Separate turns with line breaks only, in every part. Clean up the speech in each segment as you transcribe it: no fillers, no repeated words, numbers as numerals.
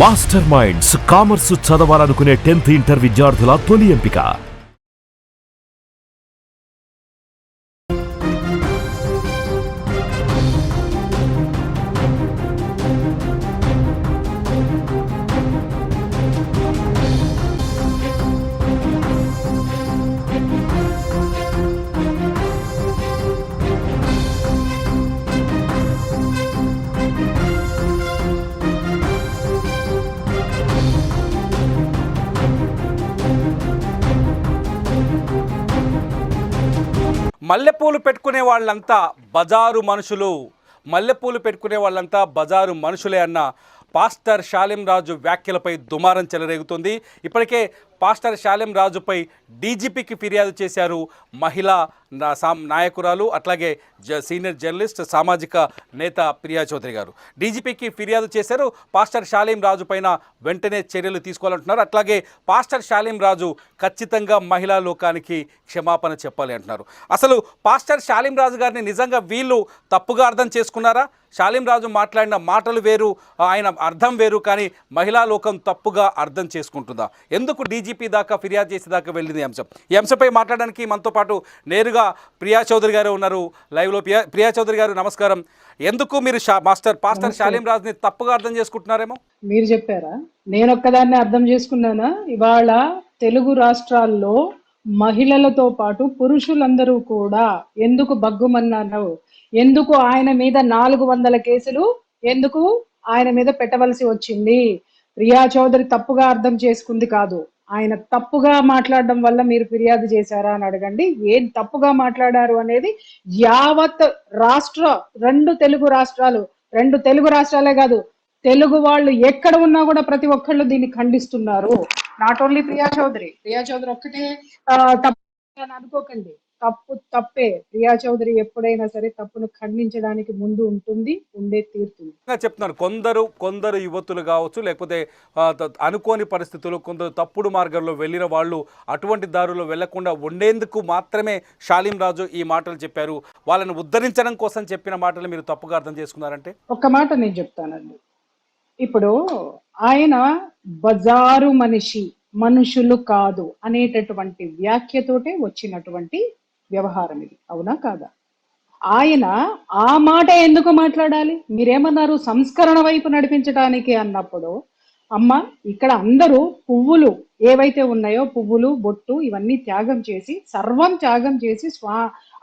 Master minds commerce చదవాలనుకునే 10th inter విద్యార్థుల తొలి ఎంపిక.
మల్లెపూలు పెట్టుకునే వాళ్ళంతా బజారు మనుషులు, మల్లెపూలు పెట్టుకునే వాళ్ళంతా బజారు మనుషులే అన్న పాస్టర్ షాలెం రాజు వ్యాఖ్యలపై దుమారం చెలరేగుతుంది. ఇప్పటికే పాస్టర్ షాలెం రాజుపై డీజీపీకి ఫిర్యాదు చేశారు మహిళా నాయకురాలు, అట్లాగే సీనియర్ జర్నలిస్ట్, సామాజిక నేత ప్రియా చౌదరి గారు. డీజీపీకి ఫిర్యాదు చేశారు. పాస్టర్ షాలెం రాజు పైన వెంటనే చర్యలు తీసుకోవాలంటున్నారు. అట్లాగే పాస్టర్ షాలెం రాజు ఖచ్చితంగా మహిళా లోకానికి క్షమాపణ చెప్పాలి అంటున్నారు. అసలు పాస్టర్ షాలెం రాజు గారిని నిజంగా వీళ్ళు తప్పుగా అర్థం చేసుకున్నారా? షాలెం రాజు మాట్లాడిన మాటలు వేరు, ఆయన అర్థం వేరు, కానీ మహిళా లోకం తప్పుగా అర్థం చేసుకుంటుందా? ఎందుకు డీజీపీ దాకా ఫిర్యాదు చేసేదాకా వెళ్ళింది అంశం? ఈ అంశంపై మాట్లాడడానికి మనతో పాటు నేరుగా ప్రియా చౌదరి గారు ఉన్నారు లైవ్లో. ప్రియా చౌదరి గారు నమస్కారం. ఎందుకు మీరు పాస్టర్ షాలెం రాజుని తప్పుగా అర్థం చేసుకుంటున్నారేమో?
మీరు చెప్పారా? నేను ఒక్కదాన్ని అర్థం చేసుకున్నానా? ఇవాళ తెలుగు రాష్ట్రాల్లో మహిళలతో పాటు పురుషులందరూ కూడా ఎందుకు బగ్గుమన్నారు? ఎందుకు ఆయన మీద 400 కేసులు ఎందుకు ఆయన మీద పెట్టవలసి వచ్చింది? ప్రియా చౌదరి తప్పుగా అర్థం చేసుకుంది కాదు, ఆయన తప్పుగా మాట్లాడడం వల్ల మీరు ఫిర్యాదు చేశారా అని అడగండి. ఏం తప్పుగా మాట్లాడారు అనేది యావత్ రెండు తెలుగు రాష్ట్రాలే కాదు, తెలుగు వాళ్ళు ఎక్కడ ఉన్నా కూడా ప్రతి ఒక్కళ్ళు దీన్ని ఖండిస్తున్నారు. నాట్ ఓన్లీ ప్రియా చౌదరి ఒక్కటే తప్పు అని అనుకోకండి. తప్పే. ప్రియా చౌదరి ఎప్పుడైనా సరే తప్పును ఖండించడానికి ముందు ఉంటుంది, ఉండే తీరుతుంది.
చెప్తున్నారు కొందరు యువతులు కావచ్చు, లేకపోతే అనుకోని పరిస్థితులు, కొందరు తప్పుడు మార్గంలో వెళ్ళిన వాళ్ళు అటువంటి దారుల్లో వెళ్లకుండా ఉండేందుకు మాత్రమే షాలెం రాజు ఈ మాటలు చెప్పారు. వాళ్ళని ఉద్ధరించడం కోసం చెప్పిన మాటలు మీరు తప్పుగా అర్థం చేసుకున్నారంటే?
ఒక్క మాట నేను చెప్తానండి. ఇప్పుడు ఆయన బజారు మనుషులు కాదు అనేటటువంటి వ్యాఖ్యతోటే వచ్చినటువంటి వ్యవహారం ఇది, అవునా కాదా? ఆయన ఆ మాట ఎందుకు మాట్లాడాలి? మీరేమన్నారు? సంస్కరణ వైపు నడిపించడానికి అన్నప్పుడు, అమ్మ ఇక్కడ అందరూ పువ్వులు ఏవైతే ఉన్నాయో, పువ్వులు, బొట్టు ఇవన్నీ త్యాగం చేసి, సర్వం త్యాగం చేసి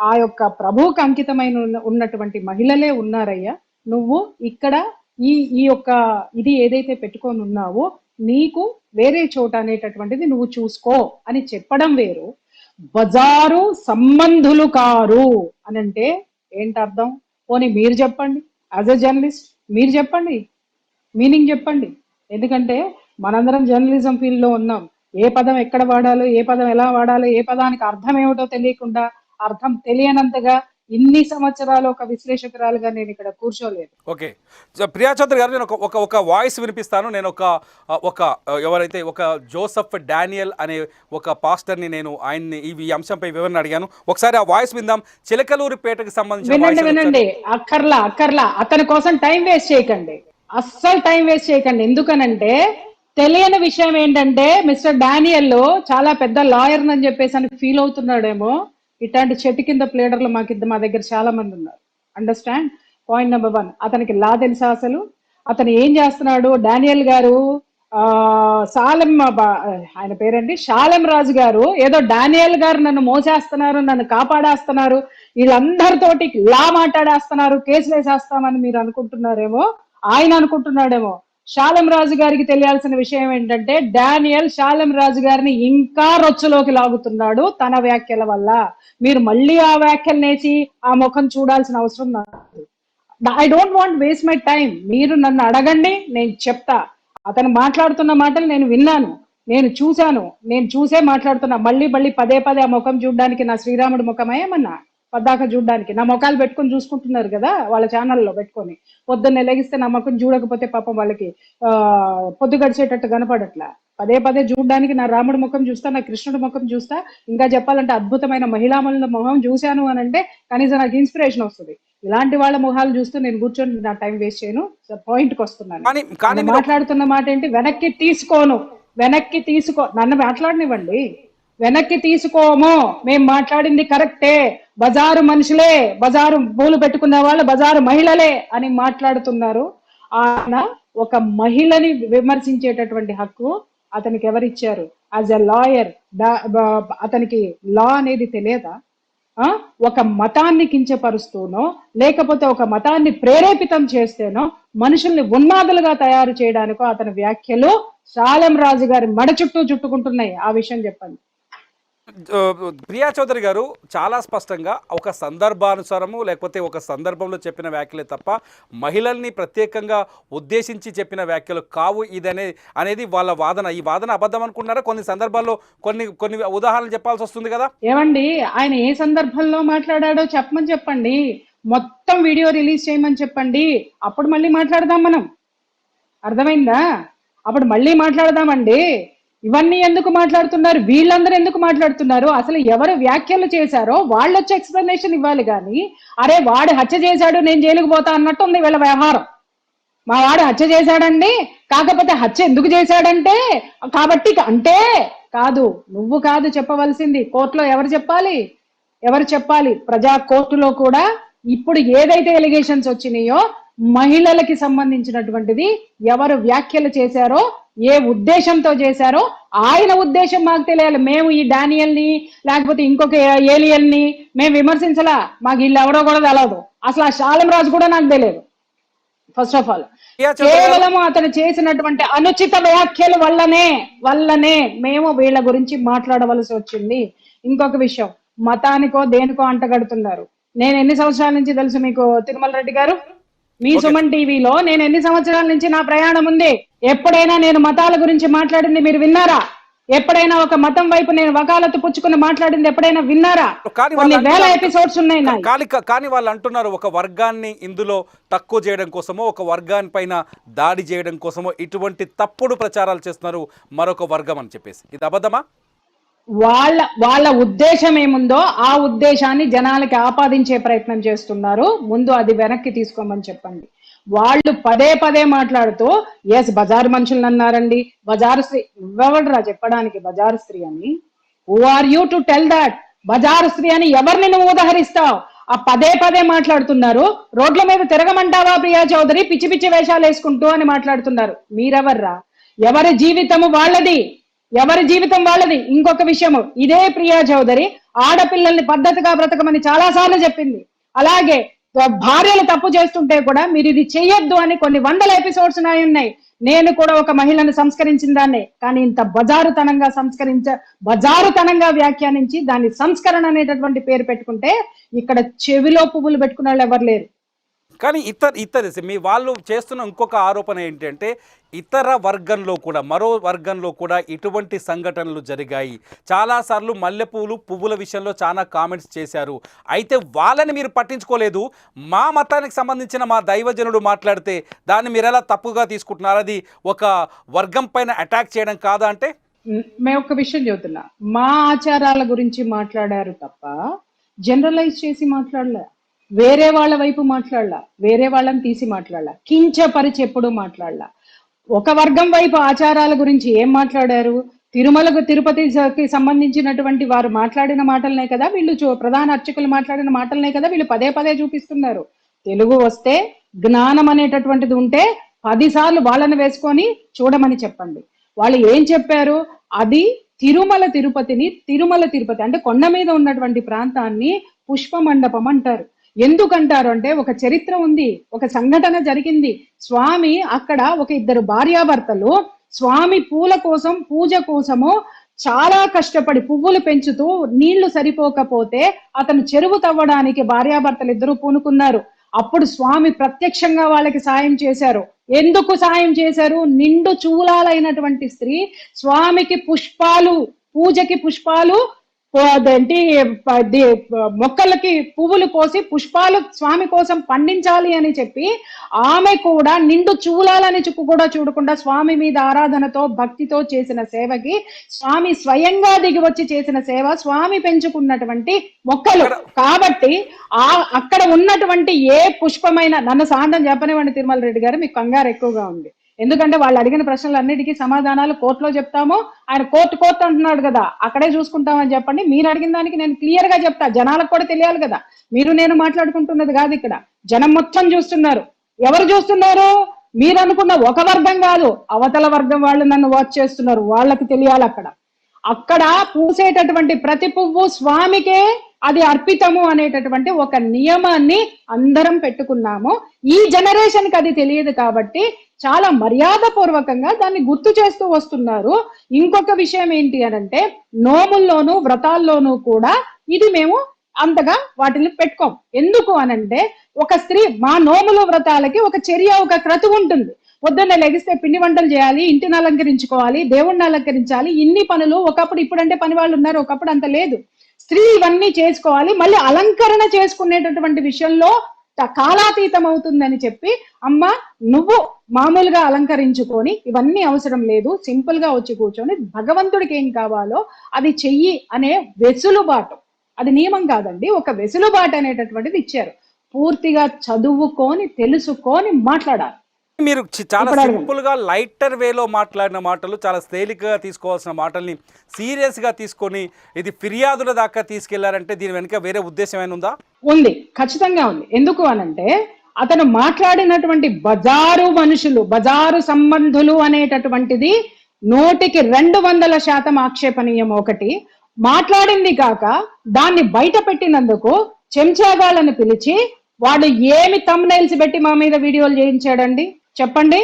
ఆ యొక్క ప్రభువుకు అంకితమైన ఉన్నటువంటి మహిళలే ఉన్నారయ్యా. నువ్వు ఇక్కడ ఈ యొక్క ఇది ఏదైతే పెట్టుకొని ఉన్నావో నీకు వేరే చోట అనేటటువంటిది నువ్వు చూసుకో అని చెప్పడం వేరు, బజారు సంబంధులు కారు అని అంటే ఏంటి అర్థం? పోనీ మీరు చెప్పండి, యాజ్ ఎ జర్నలిస్ట్ మీరు చెప్పండి, మీనింగ్ చెప్పండి. ఎందుకంటే మనందరం జర్నలిజం ఫీల్డ్ లో ఉన్నాం. ఏ పదం ఎక్కడ వాడాలో, ఏ పదం ఎలా వాడాలో, ఏ పదానికి అర్థం ఏమిటో తెలియకుండా, అర్థం తెలియనంతగా ఇన్ని సంవత్సరాలు ఒక విశ్లేషకురాలుగా నేను ఇక్కడ కూర్చోలేదు.
ఓకే, ప్రియా చౌదరి గారు, నేను ఒక వాయిస్ వినిపిస్తాను. నేను ఎవరైతే ఒక జోసెఫ్ డానియల్ అనే ఒక పాస్టర్ని నేను ఆయన్ని ఈ అంశంపై వివరణ అడిగాను. ఒకసారి ఆ వాయిస్ విందాం. చిలకలూరిపేటకు సంబంధించి
వినండి. అక్కర్లా అతని కోసం టైం వేస్ట్ చేయకండి, అస్సలు టైం వేస్ట్ చేయకండి. ఎందుకనంటే తెలియని విషయం ఏంటంటే మిస్టర్ డానియల్ చాలా పెద్ద లాయర్ అని చెప్పేసి అని ఫీల్ అవుతున్నాడేమో. ఇట్లాంటి చెట్టు కింద ప్లేడర్లు మా దగ్గర చాలా మంది ఉన్నారు. అండర్స్టాండ్? పాయింట్ నెంబర్ 1, అతనికి లా తెలుసా? అసలు అతను ఏం చేస్తున్నాడు? డానియల్ గారు ఆయన పేరండి షాలెం రాజు గారు ఏదో డానియల్ గారు నన్ను మోసేస్తున్నారు, నన్ను కాపాడేస్తున్నారు, వీళ్ళందరితోటి లా మాట్లాడేస్తున్నారు, కేసులు వేసేస్తామని మీరు అనుకుంటున్నారేమో, ఆయన అనుకుంటున్నాడేమో. షాలెం రాజు గారికి తెలియాల్సిన విషయం ఏంటంటే డానియల్ షాలెం రాజు గారిని ఇంకా రొచ్చులోకి లాగుతున్నాడు తన వ్యాఖ్యల వల్ల. మీరు మళ్ళీ ఆ వ్యాఖ్యలు నేసి ఆ ముఖం చూడాల్సిన అవసరం నాకు. I don't want waste my time. మీరు నన్ను అడగండి, నేను చెప్తా. అతను మాట్లాడుతున్న మాటలు నేను విన్నాను, నేను చూసే మాట్లాడుతున్నా. మళ్ళీ పదే ఆ ముఖం చూడడానికి నా శ్రీరాముడి ముఖమే ఏమన్నా పద్దాక చూడడానికి? నా ముఖాలు పెట్టుకొని చూసుకుంటున్నారు కదా వాళ్ళ ఛానల్లో పెట్టుకొని. పొద్దున్న లెగిస్తే నా ముఖం చూడకపోతే పాపం వాళ్ళకి పొద్దు గడిచేటట్టు కనపడట్లా. పదే చూడడానికి నా రాముడి ముఖం చూస్తా, నా కృష్ణుడి ముఖం చూస్తా, ఇంకా చెప్పాలంటే అద్భుతమైన మహిళామణుల ముఖం చూశాను అని అంటే కనీసం నాకు ఇన్స్పిరేషన్ వస్తుంది. ఇలాంటి వాళ్ళ ముఖాలు చూస్తూ నేను కూర్చొని నా టైం వేస్ట్ చేయను. పాయింట్కి వస్తున్నాను.
కానీ
నేను మాట్లాడుతున్న మాట ఏంటి, వెనక్కి తీసుకో, నన్ను మాట్లాడనివ్వండి. వెనక్కి తీసుకోము, మేము మాట్లాడింది కరెక్టే, బజారు మనుషులే, బజారు పూలు పెట్టుకున్న వాళ్ళు బజారు మహిళలే అని మాట్లాడుతున్నారు. ఆయన ఒక మహిళని విమర్శించేటటువంటి హక్కు అతనికి ఎవరిచ్చారు? యాజ్ ఎ లాయర్ అతనికి లా అనేది తెలియదా? ఒక మతాన్ని కించపరుస్తూనో లేకపోతే ఒక మతాన్ని ప్రేరేపితం చేస్తేనో మనుషుల్ని ఉన్మాదులుగా తయారు చేయడానికో అతని వ్యాఖ్యలు శాలెం రాజు గారి మడ చుట్టూ చుట్టుకుంటున్నాయి. ఆ విషయం చెప్పండి.
ప్రియా చౌదరి గారు చాలా స్పష్టంగా ఒక సందర్భానుసారము లేకపోతే ఒక సందర్భంలో చెప్పిన వ్యాఖ్యలే తప్ప మహిళల్ని ప్రత్యేకంగా ఉద్దేశించి చెప్పిన వ్యాఖ్యలు కావు అనేది వాళ్ళ వాదన. ఈ వాదన అబద్ధం అనుకున్నారా? కొన్ని సందర్భాల్లో కొన్ని ఉదాహరణలు చెప్పాల్సి వస్తుంది కదా.
ఏమండి, ఆయన ఏ సందర్భంలో మాట్లాడాడో చెప్పండి. మొత్తం వీడియో రిలీజ్ చేయమని చెప్పండి. అప్పుడు మళ్ళీ మాట్లాడదాం మనం. అర్థమైందా? అప్పుడు మళ్ళీ మాట్లాడదామండి. ఇవన్నీ ఎందుకు మాట్లాడుతున్నారు? వీళ్ళందరూ ఎందుకు మాట్లాడుతున్నారు? అసలు ఎవరు వ్యాఖ్యలు చేశారో వాళ్ళు వచ్చి ఎక్స్ప్లెనేషన్ ఇవ్వాలి. కానీ అరే వాడు హత్య చేశాడు నేను జైలుకు పోతా అన్నట్టు ఉంది వీళ్ళ వ్యవహారం. మా వాడు హత్య చేశాడండి, కాకపోతే హత్య ఎందుకు చేశాడంటే కాబట్టి అంటే కాదు. నువ్వు కాదు చెప్పవలసింది, కోర్టులో ఎవరు చెప్పాలి? ప్రజా కోర్టులో కూడా ఇప్పుడు ఏదైతే ఎలిగేషన్స్ వచ్చినాయో మహిళలకి సంబంధించినటువంటిది ఎవరు వ్యాఖ్యలు చేశారో, ఏ ఉద్దేశంతో చేశారో ఆయన ఉద్దేశం మాకు తెలియాలి. మేము ఈ డానియల్ని లేకపోతే ఇంకొక ఏలియన్ని మేము విమర్శించలా. మాకు వీళ్ళు ఎవరో కూడా తెలియదు. అసలు ఆ శాలెం రాజు కూడా నాకు తెలియదు. ఫస్ట్ ఆఫ్ ఆల్ కేవలం అతను చేసినటువంటి అనుచిత వ్యాఖ్యల వల్లనే మేము వీళ్ళ గురించి మాట్లాడవలసి వచ్చింది. ఇంకొక విషయం, మతానికో దేనికో అంటగడుతున్నారు. నేను ఎన్ని సంవత్సరాల నుంచి తెలుసు మీకు తిరుమల రెడ్డి గారు? మీ సుమన్ టీవీలో నేను ఎన్ని సంవత్సరాల నుంచి నా ప్రయాణం ఉంది. ఎప్పుడైనా నేను మతాల గురించి మాట్లాడింది మీరు విన్నారా? ఎప్పుడైనా ఒక మతం వైపు నేను వకాలతు పుచ్చుకుని మాట్లాడింది ఎప్పుడైనా విన్నారా? కొన్ని వేల ఎపిసోడ్స్ ఉన్నాయి.
కానీ వాళ్ళు అంటున్నారు ఒక వర్గాన్ని ఇందులో తక్కువ చేయడం కోసమో ఒక వర్గాన్ని పైన దాడి చేయడం కోసమో ఇటువంటి తప్పుడు ప్రచారాలు చేస్తున్నారు మరొక వర్గం అని చెప్పేసి. ఇది అబద్ధమా?
వాళ్ళ ఉద్దేశం ఏముందో ఆ ఉద్దేశాన్ని జనాలకి ఆపాదించే ప్రయత్నం చేస్తున్నారు. ముందు అది వెనక్కి తీసుకోమని చెప్పండి. వాళ్ళు పదే మాట్లాడుతూ ఎస్ బజారు మనుషులను అన్నారండి, బజారు స్త్రీ. ఎవడరా చెప్పడానికి బజారు స్త్రీ అని? Who are you to tell that? బజారు స్త్రీ అని ఎవరిని నువ్వు ఉదహరిస్తావు? ఆ పదే మాట్లాడుతున్నారు. రోడ్ల మీద తిరగమంటావా ప్రియా చౌదరి పిచ్చి వేషాలు వేసుకుంటూ అని మాట్లాడుతున్నారు. మీరెవర్రా? ఎవరి జీవితం వాళ్ళది. ఇంకొక విషయము, ఇదే ప్రియా చౌదరి ఆడపిల్లల్ని పద్ధతిగా బ్రతకమని చాలా సార్లు చెప్పింది. అలాగే భార్యలు తప్పు చేస్తుంటే కూడా మీరు ఇది చెయ్యొద్దు అని కొన్ని వందల ఎపిసోడ్స్ ఉన్నాయి. నేను కూడా ఒక మహిళను సంస్కరించిన దాన్నే. కానీ ఇంత బజారుతనంగా వ్యాఖ్యానించి దాన్ని సంస్కరణ అనేటటువంటి పేరు పెట్టుకుంటే ఇక్కడ చెవిలో పువ్వులు పెట్టుకున్న వాళ్ళు ఎవరు లేరు.
కానీ ఇతర మీ వాళ్ళు చేస్తున్న ఇంకొక ఆరోపణ ఏంటంటే ఇతర వర్గంలో కూడా మరో వర్గంలో కూడా ఇటువంటి సంఘటనలు జరిగాయి. చాలాసార్లు పువ్వుల విషయంలో చాలా కామెంట్స్ చేశారు. అయితే వాళ్ళని మీరు పట్టించుకోలేదు. మా మతానికి సంబంధించిన మా దైవజనుడు మాట్లాడితే దాన్ని మీరు ఎలా తప్పుగా తీసుకుంటున్నారు? అది ఒక వర్గం పైన అటాక్ చేయడం కాదా? అంటే
మేము ఒక విషయం చెబుతున్నా, మా ఆచారాల గురించి మాట్లాడారు తప్ప జనరలైజ్ చేసి మాట్లాడలే. వేరే వాళ్ళ వైపు మాట్లాడలా, వేరే వాళ్ళని తీసి మాట్లాడలా, కించపరిచి ఎప్పుడు మాట్లాడలా. ఒక వర్గం వైపు ఆచారాల గురించి ఏం మాట్లాడారు? తిరుపతికి సంబంధించినటువంటి వారు మాట్లాడిన మాటలనే కదా వీళ్ళు, ప్రధాన అర్చకులు మాట్లాడిన మాటలనే కదా వీళ్ళు పదే చూపిస్తున్నారు. తెలుగు వస్తే జ్ఞానం అనేటటువంటిది ఉంటే 10 సార్లు వాళ్ళని వేసుకొని చూడమని చెప్పండి. వాళ్ళు ఏం చెప్పారు? అది తిరుమల తిరుపతి అంటే కొండ మీద ఉన్నటువంటి ప్రాంతాన్ని పుష్ప మండపం అంటారు. ఎందుకంటారు అంటే ఒక చరిత్ర ఉంది, ఒక సంఘటన జరిగింది. స్వామి అక్కడ ఒక 2 భార్యాభర్తలు స్వామి పూజ కోసము చాలా కష్టపడి పువ్వులు పెంచుతూ నీళ్లు సరిపోకపోతే అతను చెరువు తవ్వడానికి భార్యాభర్తలు 2 పూనుకున్నారు. అప్పుడు స్వామి ప్రత్యక్షంగా వాళ్ళకి సాయం చేశారు. ఎందుకు సాయం చేశారు? నిండు చూలాలైనటువంటి స్త్రీ స్వామికి పూజకి పుష్పాలు అదేంటి మొక్కలకి పువ్వులు పోసి పుష్పాలు స్వామి కోసం పండించాలి అని చెప్పి ఆమె కూడా నిండు చూలాలని కూడా చూడకుండా స్వామి మీద ఆరాధనతో భక్తితో చేసిన సేవకి స్వామి స్వయంగా దిగి వచ్చి చేసిన సేవ, స్వామి పెంచుకున్నటువంటి మొక్కలు. కాబట్టి అక్కడ ఉన్నటువంటి ఏ పుష్పమైన, నన్ను సాండం చెప్పనివ్వండి తిరుమల రెడ్డి గారు, మీకు కంగారు ఎక్కువగా ఉంది. ఎందుకంటే వాళ్ళు అడిగిన ప్రశ్నలన్నిటికీ సమాధానాలు కోర్టులో చెప్తాము. ఆయన కోర్టు అంటున్నాడు కదా, అక్కడే చూసుకుంటామని చెప్పండి. మీరు అడిగిన దానికి నేను క్లియర్ గా చెప్తా, జనాలకు కూడా తెలియాలి కదా. మీరు నేను మాట్లాడుకుంటున్నది కాదు, ఇక్కడ జనం మొత్తం చూస్తున్నారు. ఎవరు చూస్తున్నారు? మీరు అనుకున్న ఒక వర్గం కాదు, అవతల వర్గం వాళ్ళు నన్ను వాచ్ చేస్తున్నారు, వాళ్ళకి తెలియాలి. అక్కడ పూసేటటువంటి ప్రతి పువ్వు స్వామికే అది అర్పితము అనేటటువంటి ఒక నియమాన్ని అందరం పెట్టుకున్నాము. ఈ జనరేషన్ కి అది తెలియదు కాబట్టి చాలా మర్యాద పూర్వకంగా దాన్ని గుర్తు చేస్తూ వస్తున్నారు. ఇంకొక విషయం ఏంటి అనంటే, నోముల్లోనూ వ్రతాల్లోనూ కూడా ఇది మేము అంతగా వాటిని పెట్టుకోం. ఎందుకు అనంటే, ఒక స్త్రీ మా నోములు వ్రతాలకి ఒక చర్య, ఒక క్రతువు ఉంటుంది. పొద్దున్నే లెగిస్తే పిండి వంటలు చేయాలి, ఇంటిని అలంకరించుకోవాలి, దేవుణ్ణి అలంకరించాలి, ఇన్ని పనులు. ఒకప్పుడు, ఇప్పుడంటే పని వాళ్ళు ఉన్నారు, ఒకప్పుడు అంత లేదు. స్త్రీ ఇవన్నీ చేసుకోవాలి. మళ్ళీ అలంకరణ చేసుకునేటటువంటి విషయంలో కాలాతీతం అవుతుందని చెప్పి, అమ్మ నువ్వు మామూలుగా అలంకరించుకొని ఇవన్నీ అవసరం లేదు, సింపుల్ గా వచ్చి కూర్చొని భగవంతుడికి ఏం కావాలో అది చెయ్యి అనే వెసులుబాటు, అది నియమం కాదండి, ఒక వెసులుబాటు అనేటటువంటిది ఇచ్చారు. పూర్తిగా చదువుకొని తెలుసుకొని మాట్లాడాలి.
మీరు చాలా సింపుల్ గా లైటర్ వేలో మాట్లాడిన మాటలు, చాలా తేలికగా తీసుకోవాల్సిన మాటల్ని సీరియస్ గా తీసుకొని ఇది ఫిర్యాదుల దాకా తీసుకెళ్లారంటే దీని వెనుక వేరే ఉద్దేశం ఏమైనా ఉందా? ఉంది, ఖచ్చితంగా ఉంది. ఎందుకు అనంటే, అతను మాట్లాడినటువంటి బజారు మనుషులు, బజారు సంబంధులు అనేటటువంటిది 100% ఆక్షేపణీయం. ఒకటి మాట్లాడింది కాక దాన్ని బయట పెట్టినందుకు చెంచాగాళ్ళని పిలిచి వాడు ఏమి థంబ్నెయిల్స్ పెట్టి మా మీద వీడియోలు చేయించాడండి చెప్పండి.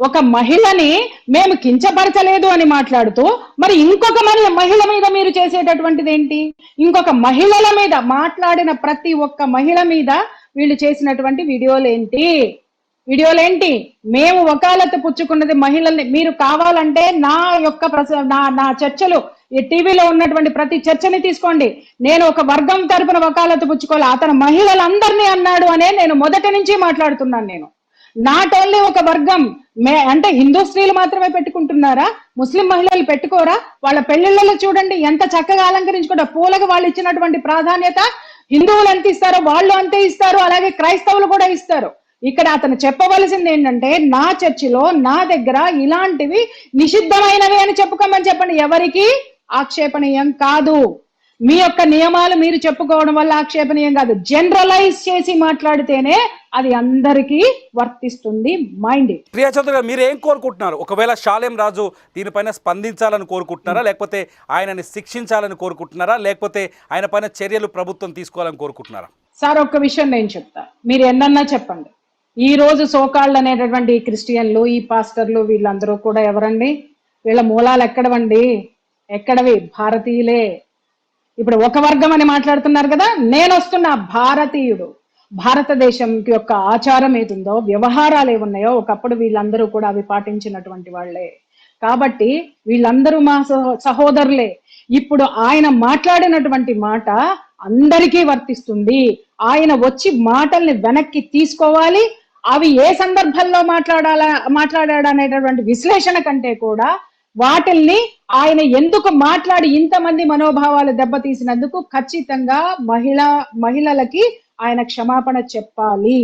ఒక మహిళని మేము కించపరచలేదు అని మాట్లాడుతూ, మరి ఇంకొక మహిళ మీద మీరు చేసేటటువంటిది ఏంటి? ఇంకొక మహిళల మీద మాట్లాడిన ప్రతి ఒక్క మహిళ మీద వీళ్ళు చేసినటువంటి వీడియోలేంటి? మేము వకాలత్ పుచ్చుకున్నది మహిళల్ని. మీరు కావాలంటే నా చర్చలు, ఈ టీవీలో ఉన్నటువంటి ప్రతి చర్చని తీసుకోండి. నేను ఒక వర్గం తరపున వకాలత్ పుచ్చుకోవాలి, అతను మహిళలందరినీ అన్నాడు అనే నేను మొదటి నుంచి మాట్లాడుతున్నాను. నేను నాట్ ఓన్లీ ఒక వర్గం, అంటే హిందూ స్త్రీలు మాత్రమే పెట్టుకుంటున్నారా? ముస్లిం మహిళలు పెట్టుకోరా? వాళ్ళ పెళ్లిళ్ళలో చూడండి ఎంత చక్కగా అలంకరించుకుంటారు. పూలకు వాళ్ళు ఇచ్చినటువంటి ప్రాధాన్యత హిందువులు ఎంత ఇస్తారో వాళ్ళు అంతే ఇస్తారు, అలాగే క్రైస్తవులు కూడా ఇస్తారు. ఇక్కడ అతను చెప్పవలసింది ఏంటంటే, నా చర్చిలో నా దగ్గర ఇలాంటివి నిషిద్ధమైనవి అని చెప్పుకోమని చెప్పండి. ఎవరికి ఆక్షేపణీయం కాదు. మీ యొక్క నియమాలు మీరు చెప్పుకోవడం వల్ల ఆక్షేపణీయం కాదు. జనరలైజ్ చేసి మాట్లాడితేనే అది అందరికీ వర్తిస్తుంది. మైండ్. ప్రియా చౌదరి గారు, మీరు ఏం కోరుకుంటున్నారు? ఒకవేళ షాలేం రాజు దీనిపైన స్పందించాలని కోరుకుంటున్నారా, లేకపోతే ఆయనని శిక్షించాలని కోరుకుంటున్నారా, లేకపోతే ఆయన పైన చర్యలు ప్రభుత్వం తీసుకోవాలని కోరుకుంటున్నారా?
సార్, ఒక్క విషయం నేను చెప్తా, మీరు ఎన్నన్నా చెప్పండి. ఈ రోజు సోకాళ్ళు అనేటటువంటి ఈ క్రిస్టియన్లు, ఈ పాస్టర్లు, వీళ్ళందరూ కూడా ఎవరండి? వీళ్ళ మూలాలు ఎక్కడవి? భారతీయులే. ఇప్పుడు ఒక వర్గం అని మాట్లాడుతున్నారు కదా, నేను వస్తున్నా భారతీయుడు. భారతదేశం యొక్క ఆచారం ఏదుందో, వ్యవహారాలు ఏమున్నాయో ఒకప్పుడు వీళ్ళందరూ కూడా అవి పాటించినటువంటి వాళ్లే. కాబట్టి వీళ్ళందరూ మా సహోదరులే. ఇప్పుడు ఆయన మాట్లాడినటువంటి మాట అందరికీ వర్తిస్తుంది. ఆయన వచ్చి మాటల్ని వెనక్కి తీసుకోవాలి. అవి ఏ సందర్భంలో మాట్లాడాడనేటటువంటి విశ్లేషణ కంటే కూడా వాటిల్ని ఆయన ఎందుకు మాట్లాడి ఇంతమంది మనోభావాలు దెబ్బతీసినందుకు ఖచ్చితంగా మహిళలకి ఆయన క్షమాపణ చెప్పాలి.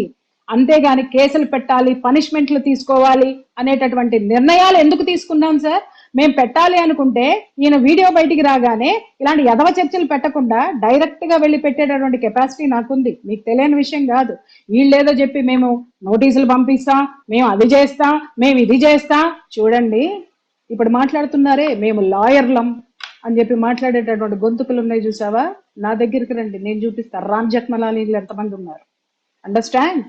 అంతేగాని కేసులు పెట్టాలి, పనిష్మెంట్లు తీసుకోవాలి అనేటటువంటి నిర్ణయాలు ఎందుకు తీసుకున్నాం సార్? మేము పెట్టాలి అనుకుంటే ఈయన వీడియో బయటికి రాగానే ఇలాంటి యదవ చర్చలు పెట్టకుండా డైరెక్ట్ గా వెళ్ళి పెట్టేటటువంటి కెపాసిటీ నాకుంది. మీకు తెలియని విషయం కాదు. వీళ్ళేదో చెప్పి మేము నోటీసులు పంపిస్తాం, మేము అది చేస్తాం, మేము ఇది చేస్తాం. చూడండి, ఇప్పుడు మాట్లాడుతున్నారే మేము లాయర్లం అని చెప్పి మాట్లాడేటటువంటి గొంతుకులు ఉన్నాయి చూసావా? నా దగ్గరికి రండి, నేను చూపిస్తా. రామ్ జెఠ్మలానీలు ఎంతమంది ఉన్నారు. అండర్స్టాండ్?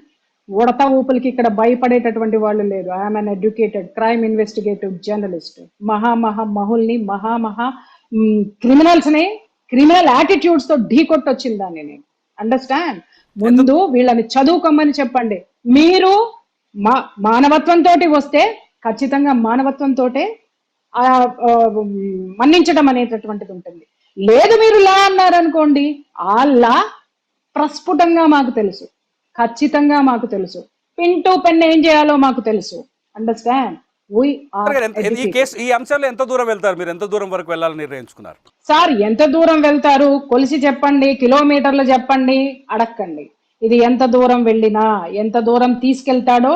ఉడత ఊపులకి ఇక్కడ భయపడేటటువంటి వాళ్ళు లేరు. I'm uneducated crime investigative journalist. మహుల్ని క్రిమినల్స్ ని క్రిమినల్ యాటిట్యూడ్స్ తో ఢీ కొట్టొచ్చింది దాన్ని నేను. అండర్స్టాండ్? ముందు వీళ్ళని చదువుకోమని చెప్పండి. మీరు మానవత్వంతో వస్తే ఖచ్చితంగా మానవత్వంతో మన్నించడం అనేటటువంటిది ఉంటుంది. లేదు మీరు లా అన్నారనుకోండి, ఆ లా ప్రస్ఫుటంగా మాకు తెలుసు, ఖచ్చితంగా మాకు తెలుసు, పిన్ టు పెన్ ఏం చేయాలో మాకు తెలుసు. అండర్స్టాండ్?
ఈ అంశంలో ఎంత దూరం వెళ్తారు మీరు? ఎంత దూరం వరకు వెళ్ళాలని నిర్ణయించుకున్నారు?
సార్ ఎంత దూరం వెళ్తారు కొలిసి చెప్పండి, కిలోమీటర్లు చెప్పండి, అడక్కండి. ఇది ఎంత దూరం వెళ్ళినా, ఎంత దూరం తీసుకెళ్తాడో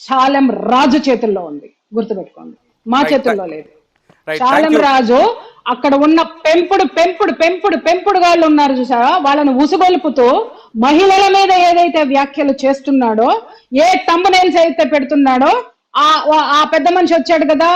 శాలెం రాజు చేతుల్లో ఉంది, గుర్తుపెట్టుకోండి, మా చేతుల్లో లేదు. శాలెం రాజు అక్కడ ఉన్న పెంపుడు గాళ్ళు ఉన్నారు చూసారా, వాళ్ళను ఉసుగొల్పుతూ మహిళల మీద ఏదైతే వ్యాఖ్యలు చేస్తున్నాడో, ఏ థంబ్నెయిల్స్ అయితే పెడుతున్నాడో, ఆ పెద్ద మనిషి వచ్చాడు కదా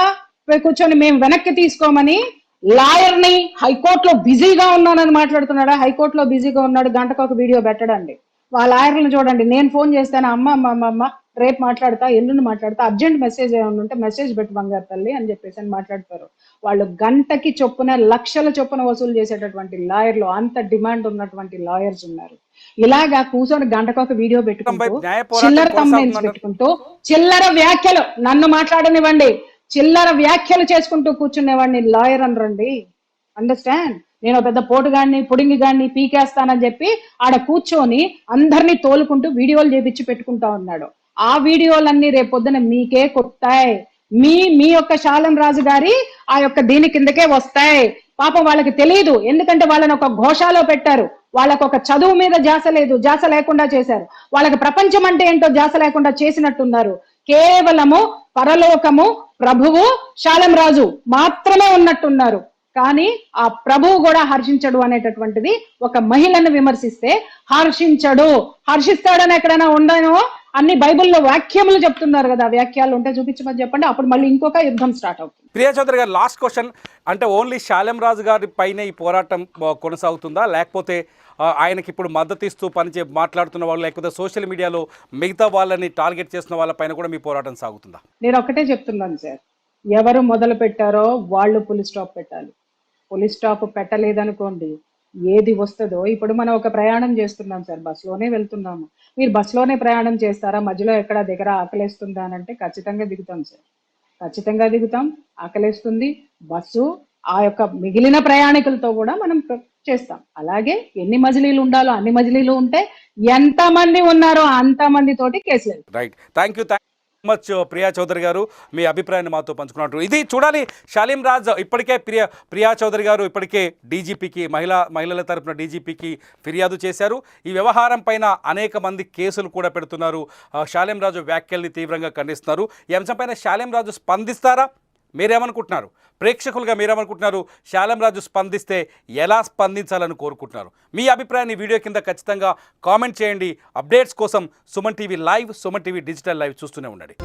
కూర్చొని మేము వెనక్కి తీసుకోమని, లాయర్ ని హైకోర్టులో బిజీగా ఉన్నానని మాట్లాడుతున్నాడా? హైకోర్టులో బిజీగా ఉన్నాడు, గంటకు ఒక వీడియో పెట్టడండి. వాళ్ళ లాయర్లను చూడండి, నేను ఫోన్ చేస్తాను, అమ్మ రేపు మాట్లాడతా, ఎల్లుండి మాట్లాడతా, అర్జెంట్ మెసేజ్ ఏమైనా ఉంటే మెసేజ్ పెట్టి బంగారు తల్లి అని చెప్పేసి అని మాట్లాడతారు. వాళ్ళు గంటకి చొప్పున లక్షల చొప్పున వసూలు చేసేటటువంటి లాయర్లు, అంత డిమాండ్ ఉన్నటువంటి లాయర్స్ ఉన్నారు. ఇలాగా కూర్చొని గంటకు ఒక వీడియో పెట్టుకుంటూ, చిల్లర thumbnails పెట్టుకుంటూ, చిల్లర వ్యాఖ్యలు, నన్ను మాట్లాడనివ్వండి, చిల్లర వ్యాఖ్యలు చేసుకుంటూ కూర్చునేవాడిని లాయర్ అనరండి. అండర్స్టాండ్? నేను పెద్ద పోటుగాడిని, పుడింగి గాడిని, పీకేస్తానని చెప్పి ఆడ కూర్చొని అందరినీ తోలుకుంటూ వీడియోలు చేపించి పెట్టుకుంటా ఉన్నాడు. ఆ వీడియోలన్నీ రేపొద్దున మీకే కొట్టాయి, మీ యొక్క శాలెం రాజు గారి ఆ యొక్క దీని కిందకే వస్తాయి. పాపం వాళ్ళకి తెలియదు, ఎందుకంటే వాళ్ళని ఒక ఘోషాలో పెట్టారు, వాళ్ళకు ఒక చదువు మీద ధ్యాస లేదు, ధ్యాస లేకుండా చేశారు, వాళ్ళకి ప్రపంచం అంటే ఏంటో ధ్యాస లేకుండా చేసినట్టున్నారు. కేవలము పరలోకము, ప్రభువు, శాలెం రాజు మాత్రమే ఉన్నట్టున్నారు. కానీ ఆ ప్రభువు కూడా హర్షించడు అనేటటువంటిది, ఒక మహిళను విమర్శిస్తే హర్షించడు. హర్షిస్తాడని ఎక్కడైనా ఉండనో? అన్ని బైబిల్లో వాక్యములు చెప్తున్నారు కదా, వాక్యాలు ఉంటే చూపించమని చెప్పండి, అప్పుడు మళ్ళీ ఇంకొక యుద్ధం స్టార్ట్ అవుతుంది.
ప్రియా చౌదరి గారు, లాస్ట్ క్వశ్చన్, అంటే ఓన్లీ శాలెం రాజు గారి పైన ఈ పోరాటం కొనసాగుతుందా, లేకపోతే ఆయనకి ఇప్పుడు మద్దతు ఇస్తూ మాట్లాడుతున్న వాళ్ళు, లేకపోతే సోషల్ మీడియాలో మిగతా వాళ్ళని టార్గెట్ చేస్తున్న వాళ్ళ పైన కూడా మీ పోరాటం సాగుతుందా?
నేను ఒక్కటే చెప్తున్నాను సార్, ఎవరు మొదలు పెట్టారో వాళ్ళు పులి స్టాప్ పెట్టాలి. పులి స్టాప్ పెట్టలేదనుకోండి, ఏది వస్తుందో. ఇప్పుడు మనం ఒక ప్రయాణం చేస్తున్నాం సార్, బస్సులోనే వెళ్తున్నాము. మీరు బస్సులోనే ప్రయాణం చేస్తారా? మధ్యలో ఎక్కడ దగ్గర ఆకలేస్తుందా అని అంటే ఖచ్చితంగా దిగుతాం సార్, ఖచ్చితంగా దిగుతాం. ఆకలేస్తుంది, బస్సు ఆ యొక్క మిగిలిన ప్రయాణికులతో కూడా మనం చేస్తాం. అలాగే ఎన్ని మజిలీలు ఉండాలో అన్ని మజిలీలు ఉంటే, ఎంతమంది ఉన్నారో అంతమంది తోటి కేసులు.
Right, thank you much Priya Chaudhary గారు, మీ అభిప్రాయాన్ని మాతో పంచుకున్నట్టు. ఇది చూడాలి, శాలిం రాజ్ ఇప్పటికే ప్రియా చౌదరి గారు ఇప్పటికే డీజీపీకి, మహిళల తరపున డీజీపీకి ఫిర్యాదు చేశారు. ఈ వ్యవహారం పైన అనేక మంది కేసులు కూడా పెడుతున్నారు. శాలిం రాజు వ్యాఖ్యల్ని తీవ్రంగా ఖండిస్తున్నారు. ఈ అంశంపైన శాలిం రాజు స్పందిస్తారా? మీరేమనుకుంటున్నారు? ప్రేక్షకులుగా మీరేమనుకుంటున్నారు? శాలెం రాజు స్పందిస్తే ఎలా స్పందించాలని కోరుకుంటున్నారు? మీ అభిప్రాయాన్ని వీడియో కింద ఖచ్చితంగా కామెంట్ చేయండి. అప్డేట్స్ కోసం Suman TV live, Suman TV digital live చూస్తూనే ఉండండి.